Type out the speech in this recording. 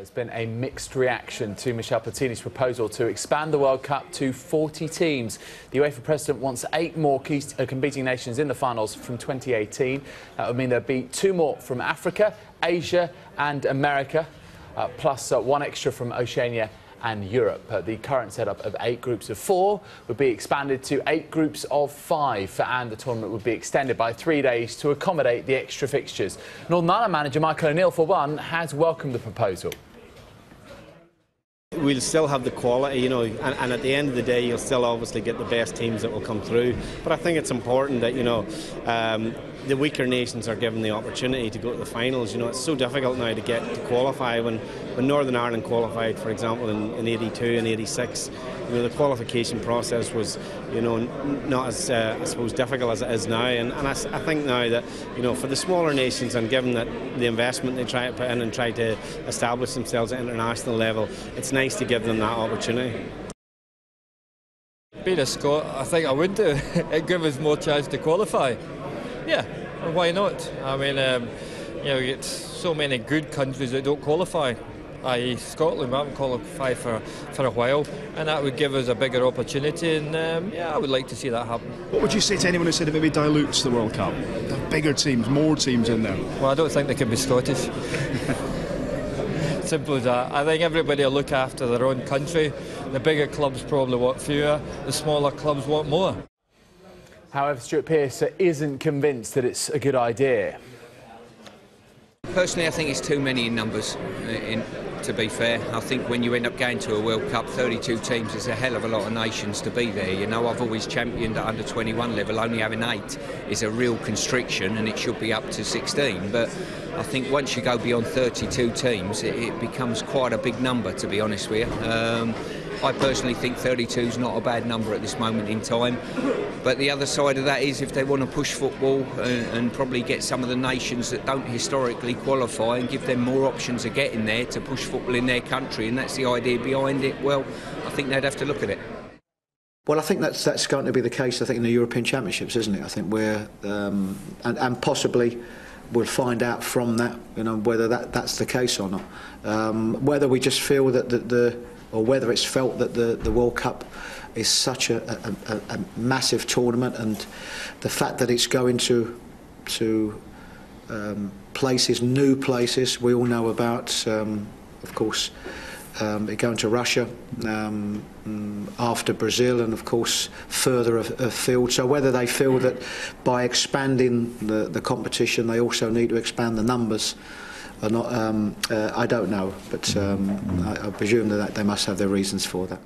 There's been a mixed reaction to Michel Platini's proposal to expand the World Cup to 40 teams. The UEFA president wants 8 more competing nations in the finals from 2018. That would mean there'd be 2 more from Africa, Asia and America, plus 1 extra from Oceania and Europe. The current setup of 8 groups of 4 would be expanded to 8 groups of 5, and the tournament would be extended by 3 days to accommodate the extra fixtures. Northern Ireland manager Michael O'Neill, for one, has welcomed the proposal. We'll still have the quality, and at the end of the day you'll still obviously get the best teams that will come through. But I think it's important that, the weaker nations are given the opportunity to go to the finals. It's so difficult now to get to qualify. When Northern Ireland qualified, for example, in 82 and 86, the qualification process was, not as, I suppose, difficult as it is now. And I think now that, for the smaller nations, and given that the investment they try to put in and try to establish themselves at international level, it's nice to give them that opportunity. Being a Scot, I think I would do. It gives us more chance to qualify. Yeah, why not? I mean, you get so many good countries that don't qualify, i.e. Scotland. We haven't qualified for a while, and that would give us a bigger opportunity, and yeah, I would like to see that happen. What would you say to anyone who said it maybe dilutes the World Cup? Have bigger teams, more teams in there? Well, I don't think they can be Scottish. Simple as that. I think everybody will look after their own country. The bigger clubs probably want fewer, the smaller clubs want more. However, Stuart Pearce isn't convinced that it's a good idea. Personally, I think it's too many in numbers, to be fair. I think when you end up going to a World Cup, 32 teams is a hell of a lot of nations to be there. I've always championed at under 21 level. Only having 8 is a real constriction, and it should be up to 16. But I think once you go beyond 32 teams, it becomes quite a big number, to be honest with you. I personally think 32 is not a bad number at this moment in time. But the other side of that is, if they want to push football and probably get some of the nations that don't historically qualify and give them more options of getting there to push football in their country, and that's the idea behind it, well, I think they'd have to look at it. Well, I think that's going to be the case, I think, in the European Championships, isn't it? I think we're, and possibly we'll find out from that, whether that's the case or not. Whether we just feel that or whether it's felt that the World Cup is such a massive tournament, and the fact that it's going to places, new places we all know about, of course, going to Russia after Brazil, and of course further afield. So whether they feel that by expanding the competition they also need to expand the numbers or not, I don't know, but I presume that they must have their reasons for that.